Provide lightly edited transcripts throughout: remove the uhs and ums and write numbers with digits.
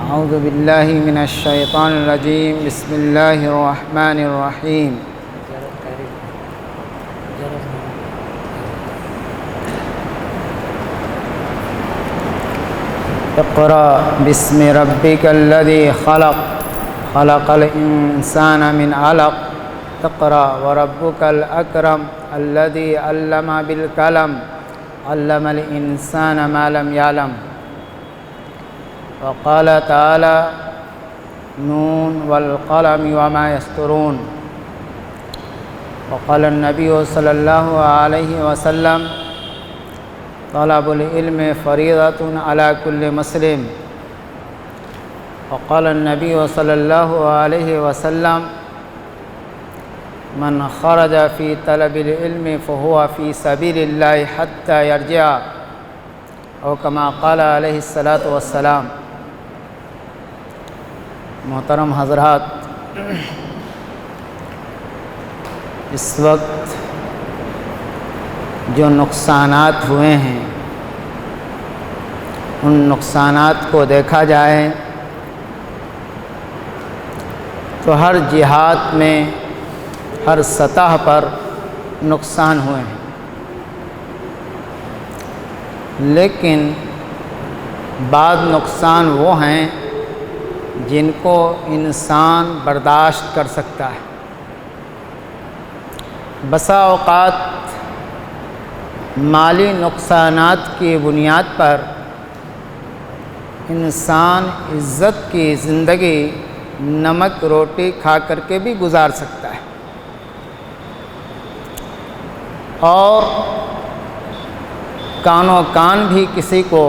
اعوذ باللہ من الشیطان الرجیم بسم اللہ الرحمن الرحیم اقرأ بسم ربک الذی خلق خلق الانسان من علق اقرأ وربک الاکرم الذی علم بالقلم علم الانسان ما لم يعلم وقال تعالى نون والقلم وما يسطرون وقال النبي صلى الله عليه وسلم طلب العلم فريضة على كل مسلم وقال النبي صلى الله عليه وسلم من خرج في طلب العلم فهو في سبيل الله حتى يرجع او كما قال عليه الصلاة والسلام۔ محترم حضرات، اس وقت جو نقصانات ہوئے ہیں ان نقصانات کو دیکھا جائے تو ہر جہات میں ہر سطح پر نقصان ہوئے ہیں، لیکن بعض نقصان وہ ہیں جن کو انسان برداشت کر سکتا ہے۔ بسا اوقات مالی نقصانات کی بنیاد پر انسان عزت کی زندگی نمک روٹی کھا کر کے بھی گزار سکتا ہے، اور کانوں کان بھی کسی کو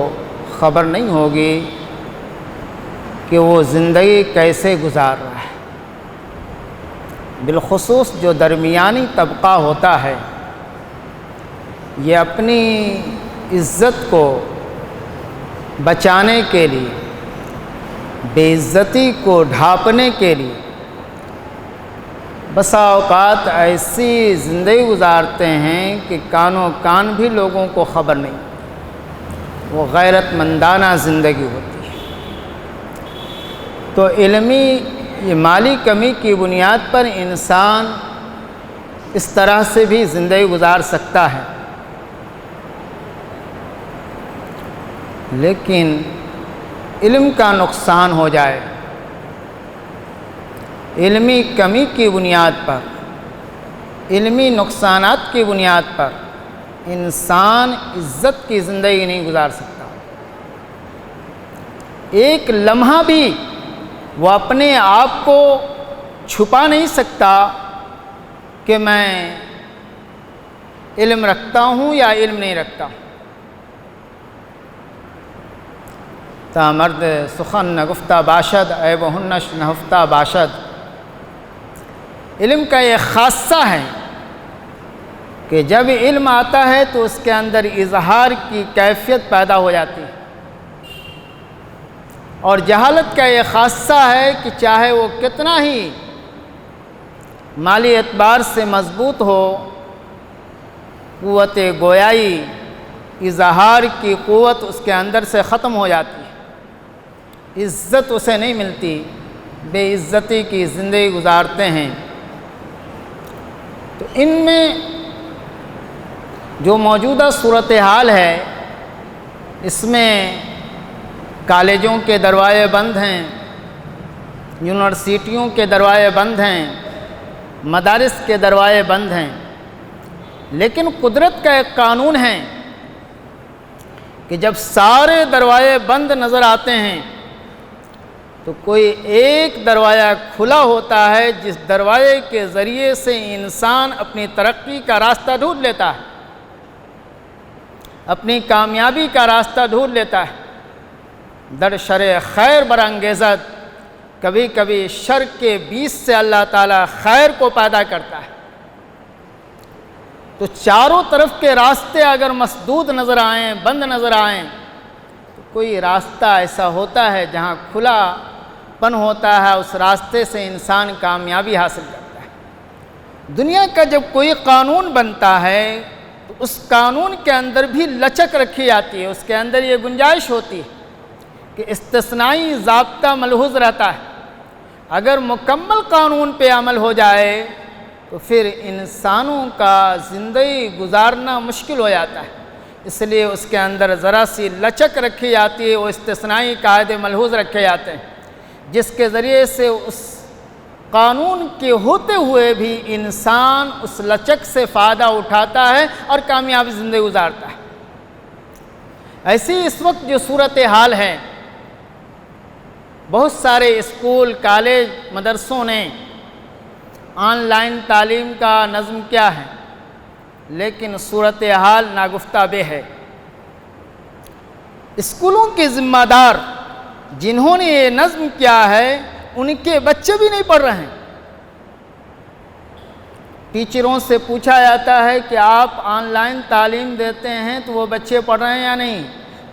خبر نہیں ہوگی کہ وہ زندگی کیسے گزار رہا ہے۔ بالخصوص جو درمیانی طبقہ ہوتا ہے، یہ اپنی عزت کو بچانے کے لیے، بے عزتی کو ڈھانپنے کے لیے بسا اوقات ایسی زندگی گزارتے ہیں کہ کانوں کان بھی لوگوں کو خبر نہیں، وہ غیرت مندانہ زندگی ہوتی ہے۔ تو علمی مالی کمی کی بنیاد پر انسان اس طرح سے بھی زندگی گزار سکتا ہے، لیکن علم کا نقصان ہو جائے، علمی کمی کی بنیاد پر، علمی نقصانات کی بنیاد پر انسان عزت کی زندگی نہیں گزار سکتا۔ ایک لمحہ بھی وہ اپنے آپ کو چھپا نہیں سکتا کہ میں علم رکھتا ہوں یا علم نہیں رکھتا ہوں۔ تا مرد سخن نگفتہ باشد عیب ہنش نہفتہ باشد۔ علم کا یہ خاصہ ہے کہ جب علم آتا ہے تو اس کے اندر اظہار کی کیفیت پیدا ہو جاتی ہے، اور جہالت کا یہ خاصہ ہے کہ چاہے وہ کتنا ہی مالی اعتبار سے مضبوط ہو، قوت گویائی، اظہار کی قوت اس کے اندر سے ختم ہو جاتی ہے، عزت اسے نہیں ملتی، بے عزتی کی زندگی گزارتے ہیں۔ تو ان میں جو موجودہ صورتحال ہے، اس میں کالجوں کے دروازے بند ہیں، یونیورسٹیوں کے دروازے بند ہیں، مدارس کے دروازے بند ہیں، لیکن قدرت کا ایک قانون ہے کہ جب سارے دروازے بند نظر آتے ہیں تو کوئی ایک دروازہ کھلا ہوتا ہے، جس دروازے کے ذریعے سے انسان اپنی ترقی کا راستہ ڈھونڈ لیتا ہے، اپنی کامیابی کا راستہ ڈھونڈ لیتا ہے۔ در شر خیر برانگیزد، کبھی کبھی شر کے بیچ سے اللہ تعالیٰ خیر کو پیدا کرتا ہے۔ تو چاروں طرف کے راستے اگر مسدود نظر آئیں، بند نظر آئیں، تو کوئی راستہ ایسا ہوتا ہے جہاں کھلا پن ہوتا ہے، اس راستے سے انسان کامیابی حاصل کرتا ہے۔ دنیا کا جب کوئی قانون بنتا ہے تو اس قانون کے اندر بھی لچک رکھی جاتی ہے، اس کے اندر یہ گنجائش ہوتی ہے کہ استثنائی ضابطہ ملحوظ رہتا ہے۔ اگر مکمل قانون پہ عمل ہو جائے تو پھر انسانوں کا زندگی گزارنا مشکل ہو جاتا ہے، اس لیے اس کے اندر ذرا سی لچک رکھی جاتی ہے، وہ استثنائی قاعدے ملحوظ رکھے جاتے ہیں، جس کے ذریعے سے اس قانون کے ہوتے ہوئے بھی انسان اس لچک سے فائدہ اٹھاتا ہے اور کامیابی زندگی گزارتا ہے۔ ایسی اس وقت جو صورتحال ہے، بہت سارے اسکول، کالج، مدرسوں نے آن لائن تعلیم کا نظم کیا ہے، لیکن صورتحال ناگفتہ بے ہے۔ اسکولوں کے ذمہ دار جنہوں نے یہ نظم کیا ہے، ان کے بچے بھی نہیں پڑھ رہے ہیں۔ ٹیچروں سے پوچھا جاتا ہے کہ آپ آن لائن تعلیم دیتے ہیں تو وہ بچے پڑھ رہے ہیں یا نہیں؟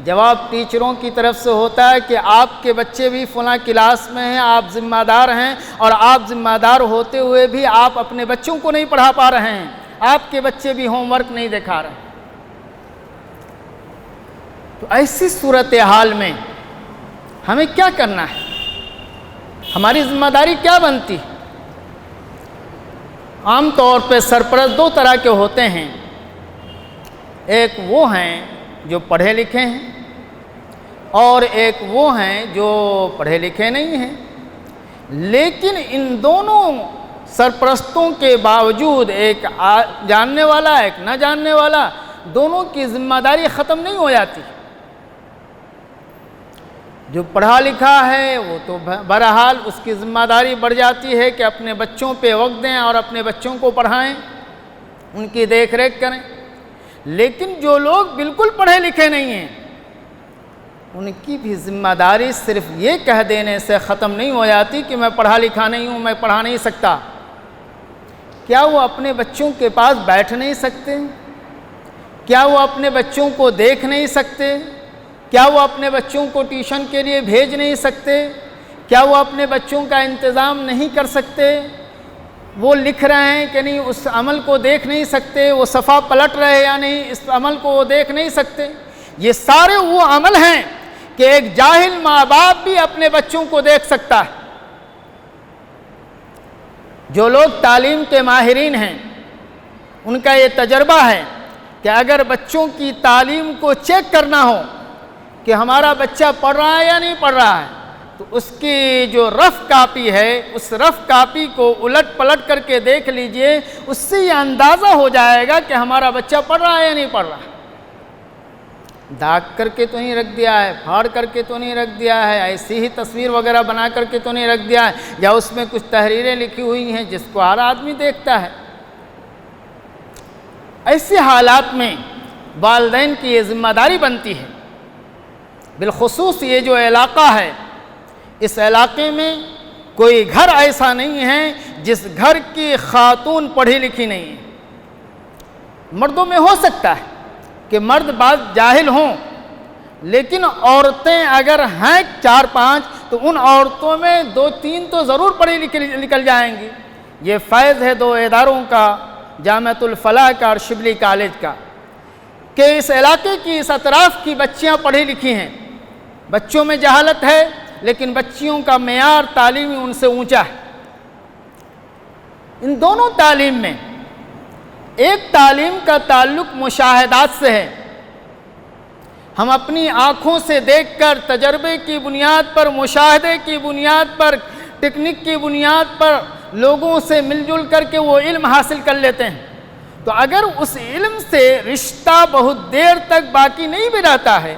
جواب ٹیچروں کی طرف سے ہوتا ہے کہ آپ کے بچے بھی فلاں کلاس میں ہیں، آپ ذمہ دار ہیں، اور آپ ذمہ دار ہوتے ہوئے بھی آپ اپنے بچوں کو نہیں پڑھا پا رہے ہیں، آپ کے بچے بھی ہوم ورک نہیں دکھا رہے ہیں۔ تو ایسی صورتحال میں ہمیں کیا کرنا ہے؟ ہماری ذمہ داری کیا بنتی؟ عام طور پہ سرپرست دو طرح کے ہوتے ہیں، ایک وہ ہیں جو پڑھے لکھے ہیں اور ایک وہ ہیں جو پڑھے لکھے نہیں ہیں، لیکن ان دونوں سرپرستوں کے باوجود ایک جاننے والا ایک نہ جاننے والا، دونوں کی ذمہ داری ختم نہیں ہو جاتی۔ جو پڑھا لکھا ہے وہ تو بہرحال اس کی ذمہ داری بڑھ جاتی ہے کہ اپنے بچوں پہ وقت دیں اور اپنے بچوں کو پڑھائیں، ان کی دیکھ ریکھ کریں، لیکن جو لوگ بالکل پڑھے لکھے نہیں ہیں، ان کی بھی ذمہ داری صرف یہ کہہ دینے سے ختم نہیں ہو جاتی کہ میں پڑھا لکھا نہیں ہوں، میں پڑھا نہیں سکتا۔ کیا وہ اپنے بچوں کے پاس بیٹھ نہیں سکتے؟ کیا وہ اپنے بچوں کو دیکھ نہیں سکتے؟ کیا وہ اپنے بچوں کو ٹیوشن کے لیے بھیج نہیں سکتے؟ کیا وہ اپنے بچوں کا انتظام نہیں کر سکتے؟ وہ لکھ رہے ہیں کہ نہیں، اس عمل کو دیکھ نہیں سکتے؟ وہ صفحہ پلٹ رہے یا نہیں، اس عمل کو وہ دیکھ نہیں سکتے؟ یہ سارے وہ عمل ہیں کہ ایک جاہل ماں باپ بھی اپنے بچوں کو دیکھ سکتا ہے۔ جو لوگ تعلیم کے ماہرین ہیں، ان کا یہ تجربہ ہے کہ اگر بچوں کی تعلیم کو چیک کرنا ہو کہ ہمارا بچہ پڑھ رہا ہے یا نہیں پڑھ رہا ہے، تو اس کی جو رف کاپی ہے، اس رف کاپی کو الٹ پلٹ کر کے دیکھ لیجئے، اس سے یہ اندازہ ہو جائے گا کہ ہمارا بچہ پڑھ رہا ہے یا نہیں پڑھ رہا ہے۔ داغ کر کے تو نہیں رکھ دیا ہے، پھاڑ کر کے تو نہیں رکھ دیا ہے، ایسی ہی تصویر وغیرہ بنا کر کے تو نہیں رکھ دیا ہے، یا اس میں کچھ تحریریں لکھی ہوئی ہیں جس کو ہر آدمی دیکھتا ہے۔ ایسے حالات میں والدین کی یہ ذمہ داری بنتی ہے، بالخصوص یہ جو علاقہ ہے، اس علاقے میں کوئی گھر ایسا نہیں ہے جس گھر کی خاتون پڑھی لکھی نہیں ہے۔ مردوں میں ہو سکتا ہے کہ مرد بعض جاہل ہوں، لیکن عورتیں اگر ہیں 4-5 تو ان عورتوں میں 2-3 تو ضرور پڑھی نکل جائیں گی۔ یہ فیض ہے 2 اداروں کا، جامعۃ الفلاح کا اور شبلی کالج کا، کہ اس علاقے کی اس اطراف کی بچیاں پڑھی لکھی ہیں، بچوں میں جہالت ہے لیکن بچیوں کا معیار تعلیمی ان سے اونچا ہے۔ ان دونوں تعلیم میں ایک تعلیم کا تعلق مشاہدات سے ہے، ہم اپنی آنکھوں سے دیکھ کر تجربے کی بنیاد پر، مشاہدے کی بنیاد پر، ٹیکنک کی بنیاد پر لوگوں سے مل جل کر کے وہ علم حاصل کر لیتے ہیں۔ تو اگر اس علم سے رشتہ بہت دیر تک باقی نہیں بھی رہتا ہے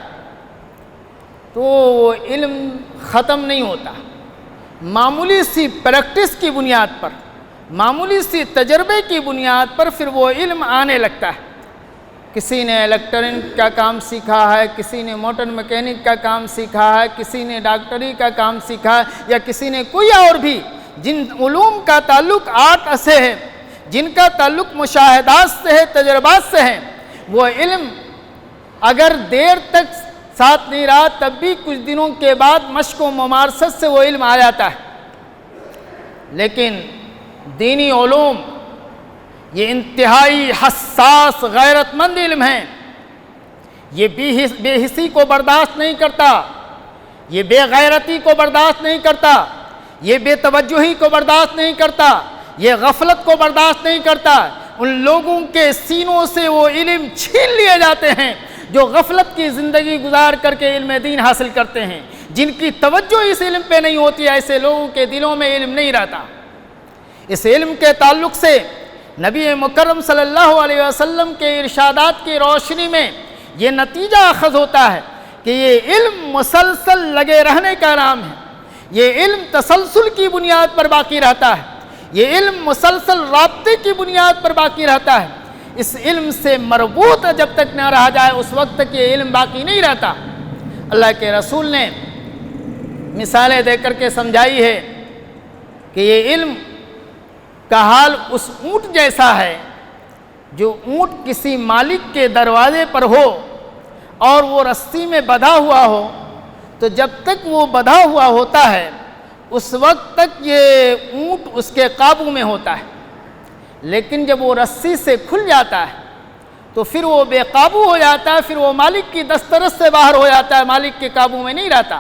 تو وہ علم ختم نہیں ہوتا۔ معمولی سی پریکٹس کی بنیاد پر، معمولی سی تجربے کی بنیاد پر پھر وہ علم آنے لگتا ہے۔ کسی نے الیکٹرانک کا کام سیکھا ہے، کسی نے موٹر میکینک کا کام سیکھا ہے، کسی نے ڈاکٹری کا کام سیکھا ہے، یا کسی نے کوئی اور بھی جن علوم کا تعلق آرٹ سے ہے، جن کا تعلق مشاہدات سے ہے، تجربات سے ہے، وہ علم اگر دیر تک ساتھ نہیں رہا تب بھی کچھ دنوں کے بعد مشق و ممارست سے وہ علم آ جاتا ہے۔ لیکن دینی علوم یہ انتہائی حساس غیرت مند علم ہیں، یہ بے حسی کو برداشت نہیں کرتا، یہ بے غیرتی کو برداشت نہیں کرتا، یہ بے توجہی کو برداشت نہیں کرتا، یہ غفلت کو برداشت نہیں کرتا۔ ان لوگوں کے سینوں سے وہ علم چھین لیے جاتے ہیں جو غفلت کی زندگی گزار کر کے علم دین حاصل کرتے ہیں، جن کی توجہ اس علم پہ نہیں ہوتی، ایسے لوگوں کے دلوں میں علم نہیں رہتا۔ اس علم کے تعلق سے نبی مکرم صلی اللہ علیہ وسلم کے ارشادات کی روشنی میں یہ نتیجہ اخذ ہوتا ہے کہ یہ علم مسلسل لگے رہنے کا نام ہے، یہ علم تسلسل کی بنیاد پر باقی رہتا ہے، یہ علم مسلسل رابطے کی بنیاد پر باقی رہتا ہے۔ اس علم سے مربوط جب تک نہ رہا جائے اس وقت تک یہ علم باقی نہیں رہتا۔ اللہ کے رسول نے مثالیں دے کر کے سمجھائی ہے کہ یہ علم کا حال اس اونٹ جیسا ہے جو اونٹ کسی مالک کے دروازے پر ہو اور وہ رسی میں بندھا ہوا ہو، تو جب تک وہ بندھا ہوا ہوتا ہے اس وقت تک یہ اونٹ اس کے قابو میں ہوتا ہے، لیکن جب وہ رسی سے کھل جاتا ہے تو پھر وہ بے قابو ہو جاتا ہے، پھر وہ مالک کی دسترس سے باہر ہو جاتا ہے، مالک کے قابو میں نہیں رہتا۔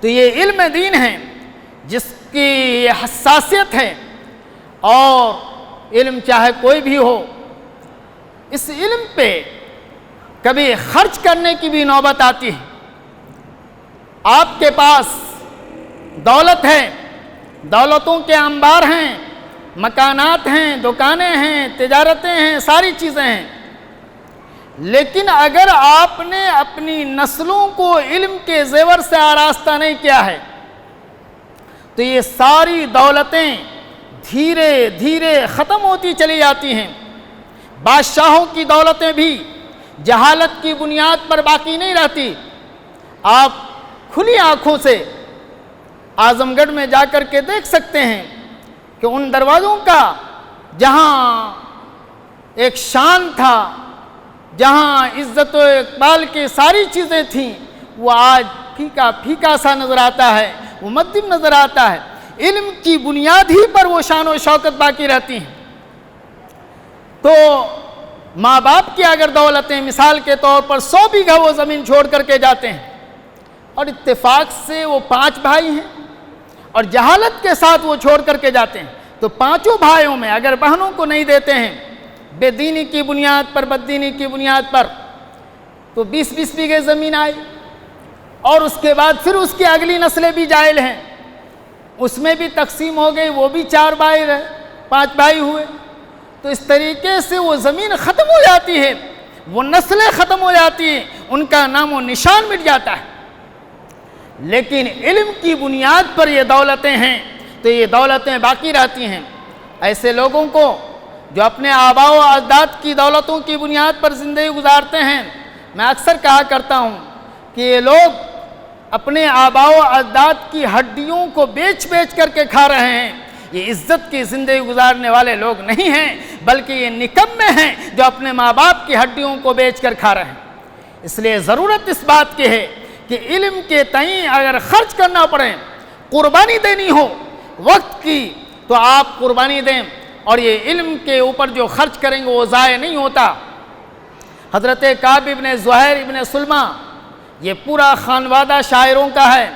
تو یہ علم دین ہے جس کی یہ حساسیت ہے، اور علم چاہے کوئی بھی ہو، اس علم پہ کبھی خرچ کرنے کی بھی نوبت آتی ہے۔ آپ کے پاس دولت ہے، دولتوں کے انبار ہیں، مکانات ہیں، دکانیں ہیں، تجارتیں ہیں، ساری چیزیں ہیں، لیکن اگر آپ نے اپنی نسلوں کو علم کے زیور سے آراستہ نہیں کیا ہے تو یہ ساری دولتیں دھیرے دھیرے ختم ہوتی چلی جاتی ہیں۔ بادشاہوں کی دولتیں بھی جہالت کی بنیاد پر باقی نہیں رہتی۔ آپ کھلی آنکھوں سے اعظم گڑھ میں جا کر کے دیکھ سکتے ہیں کہ ان دروازوں کا جہاں ایک شان تھا، جہاں عزت و اقبال کی ساری چیزیں تھیں، وہ آج پھیکا پھیکا سا نظر آتا ہے، وہ مدھم نظر آتا ہے۔ علم کی بنیاد ہی پر وہ شان و شوکت باقی رہتی ہیں۔ تو ماں باپ کی اگر دولتیں مثال کے طور پر 100 بیگھہ وہ زمین چھوڑ کر کے جاتے ہیں، اور اتفاق سے وہ 5 بھائی ہیں اور جہالت کے ساتھ وہ چھوڑ کر کے جاتے ہیں، تو 5 بھائیوں میں اگر بہنوں کو نہیں دیتے ہیں بے دینی کی بنیاد پر، بددینی کی بنیاد پر، تو 20-20 بیگھے زمین آئی، اور اس کے بعد پھر اس کی اگلی نسلیں بھی جائل ہیں، اس میں بھی تقسیم ہو گئی، وہ بھی 4 بھائی رہے، 5 بھائی ہوئے، تو اس طریقے سے وہ زمین ختم ہو جاتی ہے، وہ نسلیں ختم ہو جاتی ہیں، ان کا نام و نشان مٹ جاتا ہے۔ لیکن علم کی بنیاد پر یہ دولتیں ہیں تو یہ دولتیں باقی رہتی ہیں۔ ایسے لوگوں کو جو اپنے آباء و اجداد کی دولتوں کی بنیاد پر زندگی گزارتے ہیں، میں اکثر کہا کرتا ہوں کہ یہ لوگ اپنے آباء و اجداد کی ہڈیوں کو بیچ بیچ کر کے کھا رہے ہیں۔ یہ عزت کی زندگی گزارنے والے لوگ نہیں ہیں، بلکہ یہ نکمے ہیں جو اپنے ماں باپ کی ہڈیوں کو بیچ کر کھا رہے ہیں۔ اس لیے ضرورت اس بات کی ہے کہ علم کے تئیں اگر خرچ کرنا پڑے، قربانی دینی ہو وقت کی، تو آپ قربانی دیں، اور یہ علم کے اوپر جو خرچ کریں گے وہ ضائع نہیں ہوتا۔ حضرت کعب ابن زہیر ابن سلمہ یہ پورا خانوادہ شاعروں کا ہے،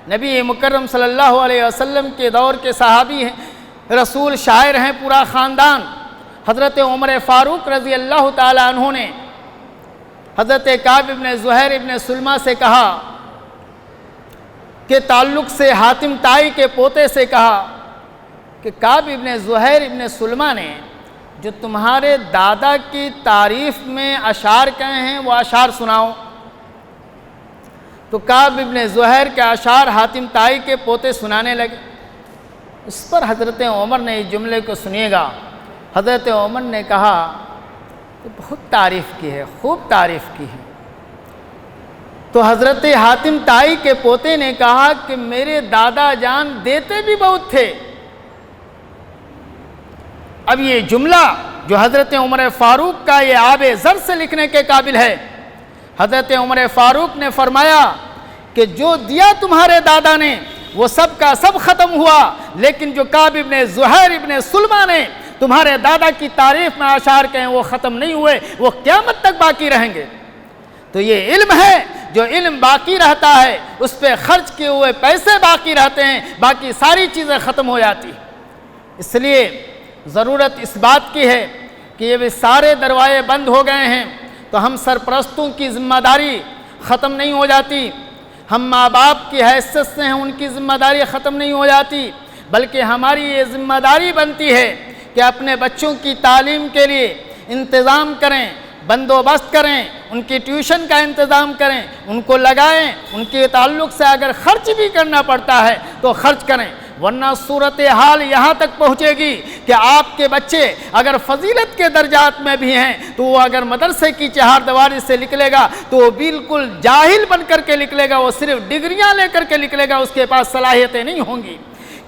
نبی مکرم صلی اللہ علیہ وسلم کے دور کے صحابی ہیں، رسول شاعر ہیں، پورا خاندان۔ حضرت عمر فاروق رضی اللہ تعالیٰ عنہ نے حضرت کعب ابن زہیر ابن سلمہ سے کہا کہ تعلق سے حاتم طائی کے پوتے سے کہا کہ کعب ابن زہیر ابن سلمہ نے جو تمہارے دادا کی تعریف میں اشعار کہے ہیں وہ اشعار سناؤ۔ تو کعب ابن زہیر کے اشعار حاتم طائی کے پوتے سنانے لگے۔ اس پر حضرت عمر نے اس جملے کو سنیے گا، حضرت عمر نے کہا کہ بہت تعریف کی ہے، خوب تعریف کی ہے۔ تو حضرت حاتم طائی کے پوتے نے کہا کہ میرے دادا جان دیتے بھی بہت تھے۔ اب یہ جملہ جو حضرت عمر فاروق کا یہ آب زر سے لکھنے کے قابل ہے، حضرت عمر فاروق نے فرمایا کہ جو دیا تمہارے دادا نے وہ سب کا سب ختم ہوا، لیکن جو کعب ابن زہیر ابن سلمہ نے تمہارے دادا کی تعریف میں اشعار کہیں وہ ختم نہیں ہوئے، وہ قیامت تک باقی رہیں گے۔ تو یہ علم ہے جو علم باقی رہتا ہے اس پہ خرچ کیے ہوئے پیسے باقی رہتے ہیں، باقی ساری چیزیں ختم ہو جاتی ہیں۔ اس لیے ضرورت اس بات کی ہے کہ یہ بھی سارے دروازے بند ہو گئے ہیں تو ہم سرپرستوں کی ذمہ داری ختم نہیں ہو جاتی، ہم ماں باپ کی حیثیت سے ہیں ان کی ذمہ داری ختم نہیں ہو جاتی، بلکہ ہماری یہ ذمہ داری بنتی ہے کہ اپنے بچوں کی تعلیم کے لیے انتظام کریں، بندوبست کریں، ان کی ٹیوشن کا انتظام کریں، ان کو لگائیں، ان کے تعلق سے اگر خرچ بھی کرنا پڑتا ہے تو خرچ کریں، ورنہ صورتحال یہاں تک پہنچے گی کہ آپ کے بچے اگر فضیلت کے درجات میں بھی ہیں تو وہ اگر مدرسے کی چہار دیواری سے نکلے گا تو وہ بالکل جاہل بن کر کے نکلے گا، وہ صرف ڈگریاں لے کر کے نکلے گا، اس کے پاس صلاحیتیں نہیں ہوں گی،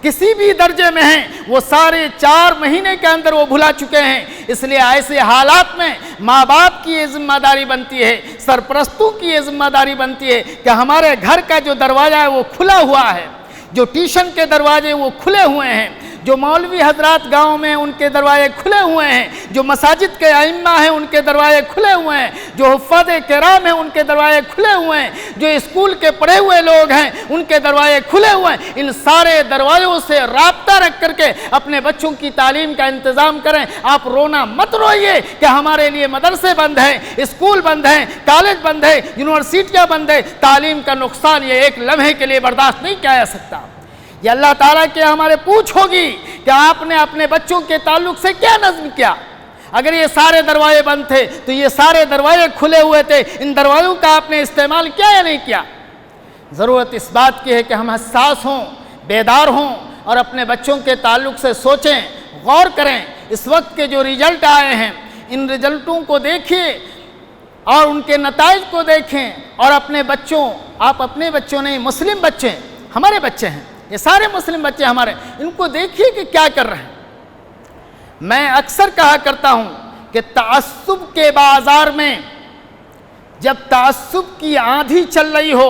کسی بھی درجے میں ہیں وہ سارے 4 مہینے کے اندر وہ بھلا چکے ہیں۔ اس لیے ایسے حالات میں ماں باپ کی یہ ذمہ داری بنتی ہے، سرپرستوں کی یہ ذمہ داری بنتی ہے کہ ہمارے گھر کا جو دروازہ ہے وہ کھلا ہوا ہے، جو ٹیوشن کے دروازے وہ کھلے ہوئے ہیں، جو مولوی حضرات گاؤں میں ان کے دروازے کھلے ہوئے ہیں، جو مساجد کے ائمہ ہیں ان کے دروازے کھلے ہوئے ہیں، جو حفاظ کرام ہیں ان کے دروازے کھلے ہوئے ہیں، جو اسکول کے پڑھے ہوئے لوگ ہیں ان کے دروازے کھلے ہوئے ہیں، ان سارے دروازوں سے رابطہ رکھ کر کے اپنے بچوں کی تعلیم کا انتظام کریں۔ آپ رونا مت روئیے کہ ہمارے لیے مدرسے بند ہیں، اسکول بند ہیں، کالج بند ہے، یونیورسٹیاں بند ہے، تعلیم کا نقصان یہ ایک لمحے کے لیے برداشت نہیں کیا جا سکتا۔ یہ اللہ تعالیٰ کے ہمارے پوچھ ہوگی کہ آپ نے اپنے بچوں کے تعلق سے کیا نظم کیا۔ اگر یہ سارے دروازے بند تھے تو یہ سارے دروازے کھلے ہوئے تھے، ان دروازوں کا آپ نے استعمال کیا یا نہیں کیا؟ ضرورت اس بات کی ہے کہ ہم حساس ہوں، بیدار ہوں اور اپنے بچوں کے تعلق سے سوچیں، غور کریں۔ اس وقت کے جو رزلٹ آئے ہیں ان رزلٹوں کو دیکھیے اور ان کے نتائج کو دیکھیں، اور اپنے بچوں، آپ اپنے بچوں نہیں، مسلم بچے ہمارے بچے ہیں، یہ سارے مسلم بچے ہمارے، ان کو دیکھیے کہ کیا کر رہے ہیں۔ میں اکثر کہا کرتا ہوں کہ تعصب کے بازار میں جب تعصب کی آندھی چل رہی ہو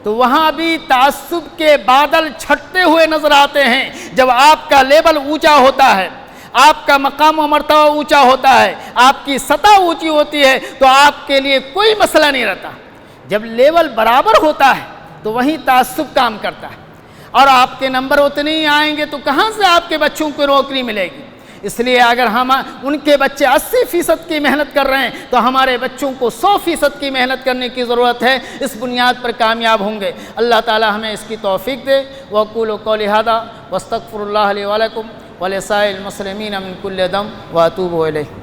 تو وہاں بھی تعصب کے بادل چھٹتے ہوئے نظر آتے ہیں۔ جب آپ کا لیول اونچا ہوتا ہے، آپ کا مقام و مرتبہ اونچا ہوتا ہے، آپ کی سطح اونچی ہوتی ہے تو آپ کے لیے کوئی مسئلہ نہیں رہتا۔ جب لیول برابر ہوتا ہے تو وہیں تعصب کام کرتا ہے، اور آپ کے نمبر اتنے ہی آئیں گے تو کہاں سے آپ کے بچوں کو نوکری ملے گی؟ اس لیے اگر ہم ان کے بچے 80% کی محنت کر رہے ہیں تو ہمارے بچوں کو 100% کی محنت کرنے کی ضرورت ہے، اس بنیاد پر کامیاب ہوں گے۔ اللہ تعالی ہمیں اس کی توفیق دے۔ وَأَقُولُ قَوْلِي هَذَا وَأَسْتَغْفِرُ اللَّهَ لِي وَلَكُمْ وَلِسَائِرِ الْمُسْلِمِينَ مِنْ كُلِّ ذَنبٍ وَأَتُوبُ إِلَيْهِ۔